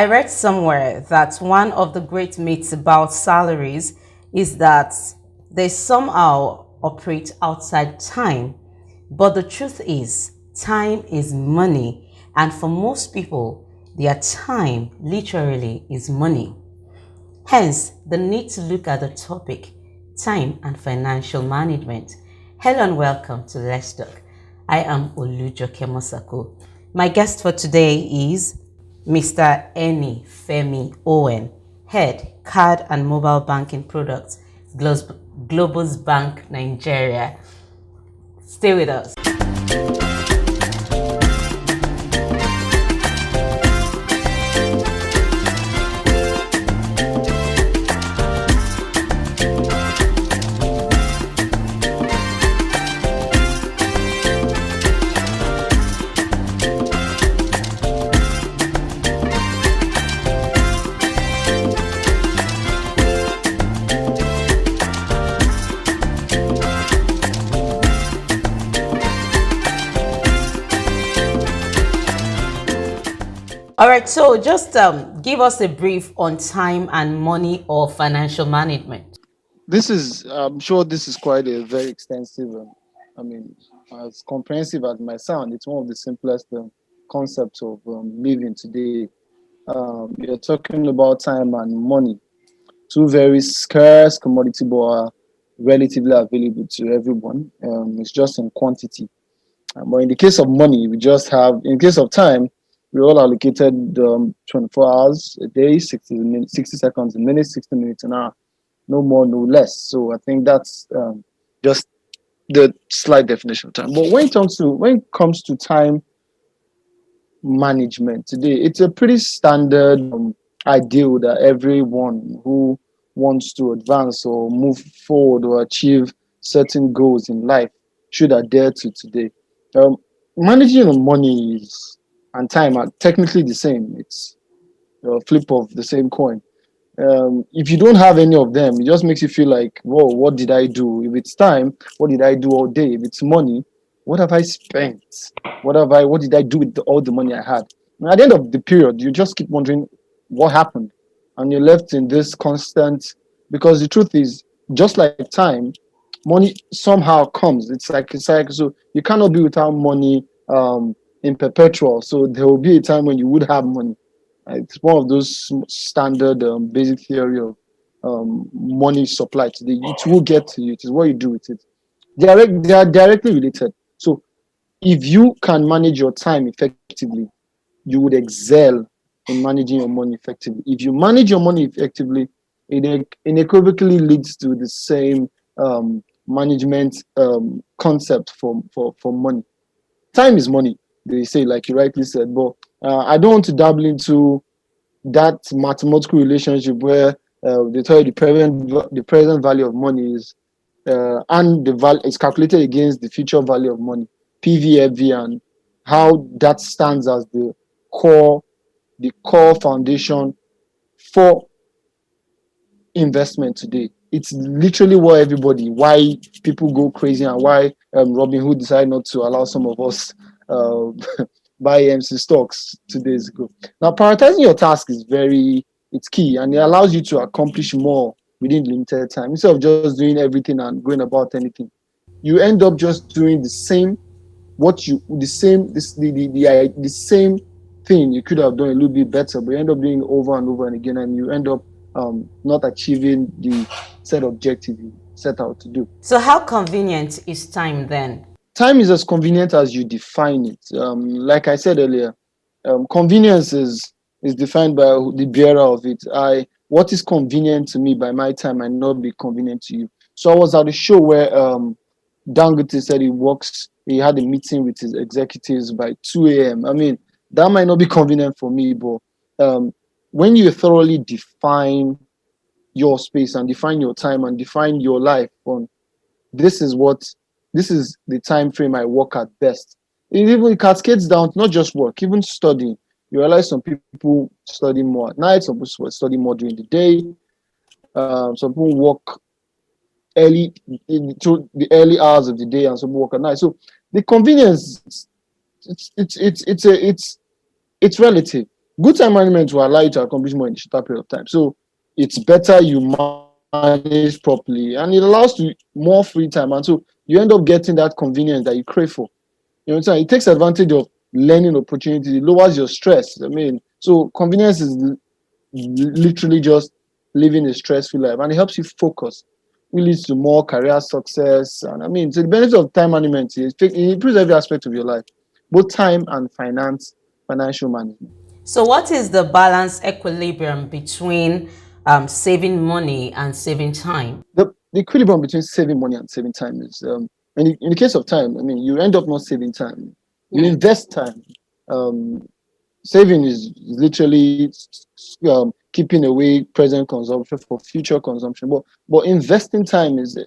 I read somewhere that one of the great myths about salaries is that they somehow operate outside time. But the truth is, time is money, and for most people, their time literally is money. Hence, the need to look at the topic, time and financial management. Hello and welcome to Let's Talk. I am Olujoke Mosako. My guest for today is Mr. Ernie Femi-Owen, Head, Card and Mobile Banking Products, Globus Bank Nigeria. Stay with us. All right, so just give us a brief on time and money or financial management. I'm sure this is quite a very extensive, I mean, as comprehensive as it might sound, it's one of the simplest concepts of living today. You're talking about time and money, two very scarce commodity, but are relatively available to everyone. It's just in quantity. But in the case of money, in case of time, we all allocated 24 hours a day, 60 minutes, 60 seconds a minute, 60 minutes an hour, no more, no less. So I think that's just the slight definition of time. But when it comes to time management today, it's a pretty standard ideal that everyone who wants to advance or move forward or achieve certain goals in life should adhere to today. Managing your money and time are technically the same. It's a flip of the same coin. If you don't have any of them, it just makes you feel like, whoa, what did I do? If it's time, what did I do all day? If it's money, what have I spent? What did I do with all the money I had? And at the end of the period, you just keep wondering what happened. And you're left in this constant, because the truth is, just like time, money somehow comes. It's like a cycle. So you cannot be without money in perpetual. So there will be a time when you would have money. It's one of those standard basic theory of money supply today. It will get to you. It is what you do with it. They are directly related. So if you can manage your time effectively, you would excel in managing your money effectively. If you manage your money effectively, it unequivocally leads to the same management concept for money. Time is money, they say, like you rightly said, but I don't want to dabble into that mathematical relationship where they tell you the present value of money is and the value is calculated against the future value of money, PV, and how that stands as the core foundation for investment today. It's literally why people go crazy and why Robin Hood decided not to allow some of us buy MC stocks 2 days ago. Now, prioritizing your task it's key, and it allows you to accomplish more within limited time instead of just doing everything and going about anything. You end up just doing the same thing you could have done a little bit better, but you end up doing it over and over and again, and you end up not achieving the set objective you set out to do. So how convenient is time then? Time is as convenient as you define it. Like I said earlier, convenience is defined by the bearer of it. What is convenient to me by my time might not be convenient to you. So I was at a show where Dangote said he had a meeting with his executives by 2 a.m. I mean, that might not be convenient for me, but when you thoroughly define your space and define your time and define your life on this is the time frame I work at best. It cascades down to not just work, even studying. You realize some people study more at night, some people study more during the day. Some people work early through the early hours of the day, and some people work at night. So the convenience, it's relative. Good time management will allow you to accomplish more in a shorter period of time. So it's better you manage properly, and it allows you more free time. And so you end up getting that convenience that you crave for. You know what I'm saying? It takes advantage of learning opportunities. It lowers your stress. I mean, so convenience is literally just living a stress-free life, and it helps you focus. It leads to more career success. And I mean, so the benefit of time management is it improves every aspect of your life, both time and financial management. So, what is the balance equilibrium between saving money and saving time? The equilibrium between saving money and saving time is, in the case of time, I mean, you end up not saving time. You invest time. Um, Saving is literally keeping away present consumption for future consumption. But investing time is,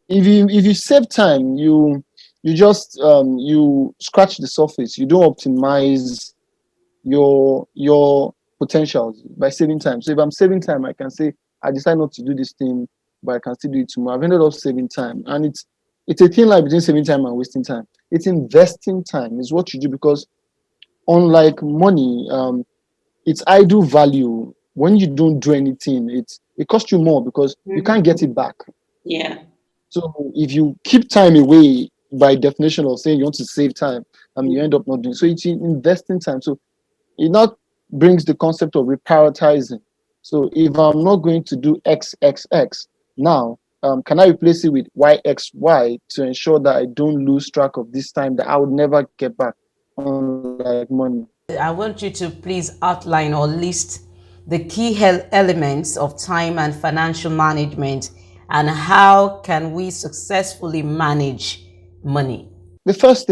if you save time, you just you scratch the surface. You don't optimize your potentials by saving time. So if I'm saving time, I can say I decide not to do this thing, but I can still do it tomorrow. I've ended up saving time, and it's a thin line between saving time and wasting time. It's investing time is what you do, because unlike money, it's idle value. When you don't do anything, it costs you more because you can't get it back. Yeah. So if you keep time away, by definition of saying you want to save time, you end up not doing so. It's investing time. So it not brings the concept of reprioritizing. So if I'm not going to do XXX now, can I replace it with YXY to ensure that I don't lose track of this time that I would never get back, unlike money? I want you to please outline or list the key elements of time and financial management, and how can we successfully manage money. The first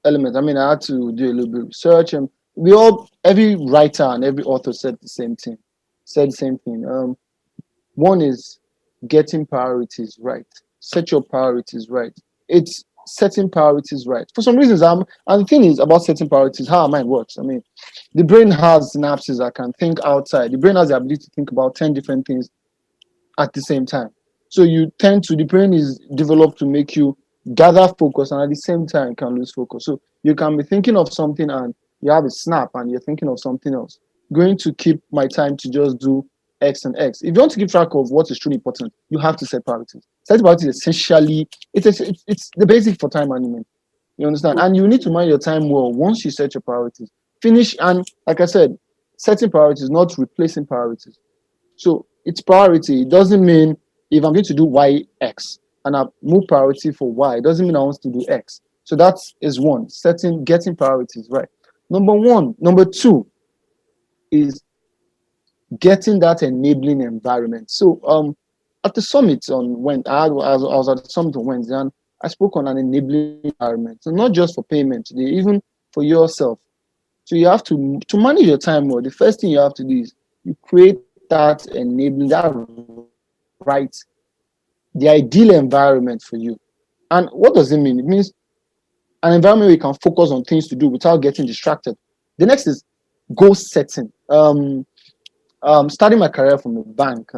element, I mean, I had to do a little bit of research, and every writer and every author said the same thing. One is getting priorities right. Set your priorities right. It's setting priorities right. For some reasons, and the thing is about setting priorities, how our mind works. I mean, the brain has synapses that can think outside. The brain has the ability to think about 10 different things at the same time. So the brain is developed to make you gather focus, and at the same time can lose focus. So you can be thinking of something and you have a snap and you're thinking of something else. Going to keep my time to just do X and X. If you want to keep track of what is truly important, you have to set priorities. Set priorities essentially, it's the basic for time management. You understand? And you need to manage your time well once you set your priorities. Finish, and like I said, setting priorities, not replacing priorities. So it's priority. It doesn't mean if I'm going to do Y, X, and I move priority for Y, it doesn't mean I want to do X. So that is one, getting priorities right. Number one. Number two is getting that enabling environment. So at the summit on when I was at the summit on Wednesday, and I spoke on an enabling environment. So not just for payment, even for yourself. So you have to manage your time well. The first thing you have to do is you create that enabling, that right, the ideal environment for you. And what does it mean? It means an environment where you can focus on things to do without getting distracted. The next is goal setting. Starting my career from a bank,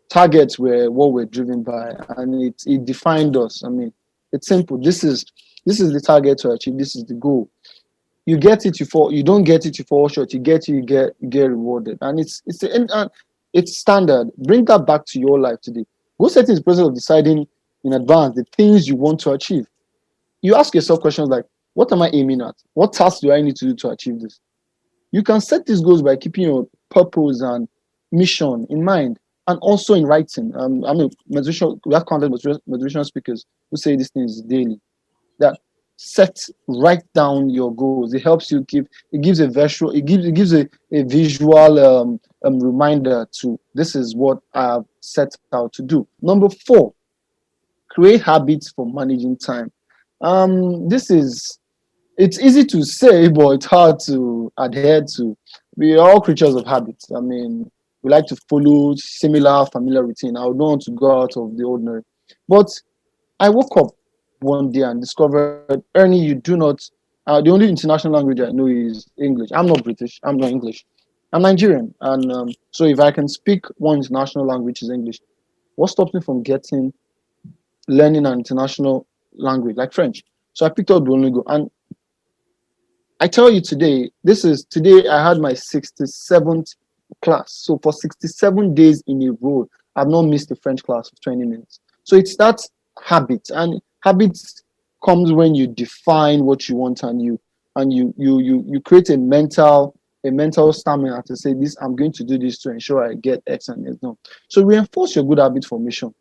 targets were what we're driven by, and it defined us. I mean, it's simple. This is the target to achieve. This is the goal. You get it, you don't get it, you fall short. You get it, you get rewarded, and it's standard. Bring that back to your life today. Goal setting is the process of deciding in advance the things you want to achieve. You ask yourself questions like, what am I aiming at? What tasks do I need to do to achieve this? You can set these goals by keeping your purpose and mission in mind, and also in writing. I mean, we have counted motivational speakers who say these things daily. That write down your goals. It helps you it gives a visual reminder to this is what I've set out to do. Number 4, create habits for managing time. This is It's easy to say, but it's hard to adhere to. We are all creatures of habits. I mean, we like to follow similar, familiar routine. I don't want to go out of the ordinary. But I woke up one day and discovered, Ernie, you do not. The only international language I know is English. I'm not British. I'm not English. I'm Nigerian, and so if I can speak one international language is English, what stops me from learning an international language like French? So I picked up Duolingo, and I tell you today, today I had my 67th class. So for 67 days in a row, I've not missed a French class of 20 minutes. So it's that habit, and habits comes when you define what you want, and you create a mental stamina to say this, I'm going to do this to ensure I get X and X. No. So reinforce your good habit formation.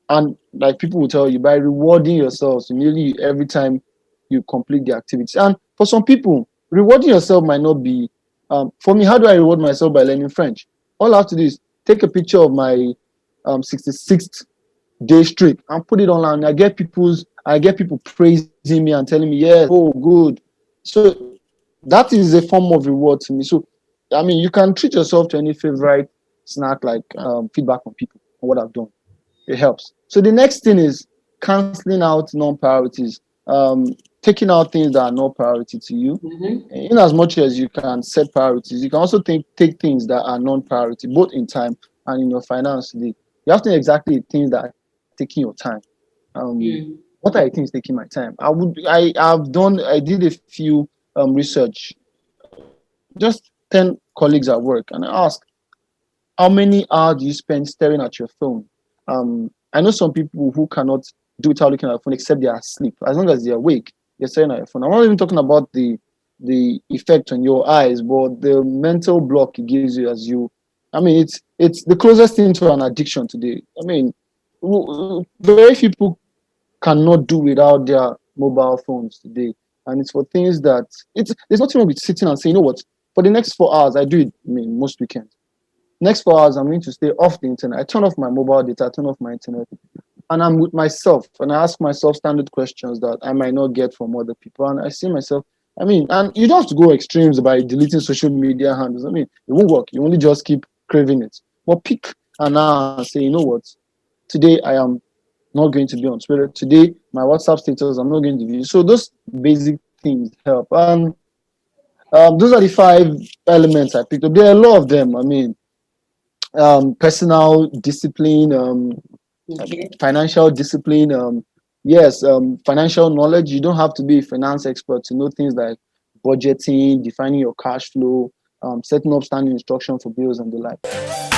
And like people will tell you, by rewarding yourselves nearly every time you complete the activity. And for some people, rewarding yourself might not be for me. How do I reward myself? By learning French. All I have to do is take a picture of my 66th day streak and put it online. I get people praising me and telling me, yes, oh good. So that is a form of reward to me. So I mean, you can treat yourself to any favorite snack, like feedback from people on what I've done. It helps. So the next thing is canceling out non-priorities, taking out things that are not priority to you. In as much as you can set priorities, you can also take things that are non-priority, both in time and in your finance today. You have to know exactly things that are taking your time. What are the things taking my time? I did a few research, just 10 colleagues at work, and I asked, how many hours do you spend staring at your phone? I know some people who cannot do without looking at their phone except they are asleep. As long as they're awake, they're staring at your phone. I'm not even talking about the effect on your eyes, but the mental block it gives you as you. I mean, it's the closest thing to an addiction today. I mean, very few people cannot do without their mobile phones today, and it's for things that it's there's nothing wrong with sitting and saying, you know what, for the next 4 hours, I do it. I mean, most weekends. Next 4 hours, I'm going to stay off the internet. I turn off my mobile data, I turn off my internet, and I'm with myself. And I ask myself standard questions that I might not get from other people. And I see myself, I mean, and you don't have to go extremes by deleting social media handles. I mean, it won't work. You only just keep craving it. But pick an hour and say, you know what? Today I am not going to be on Twitter. Today, my WhatsApp status, I'm not going to view. So those basic things help. And those are the 5 elements I picked up. There are a lot of them. I mean, personal discipline, financial discipline, yes, financial knowledge. You don't have to be a finance expert to know things like budgeting, defining your cash flow, setting up standing instruction for bills and the like.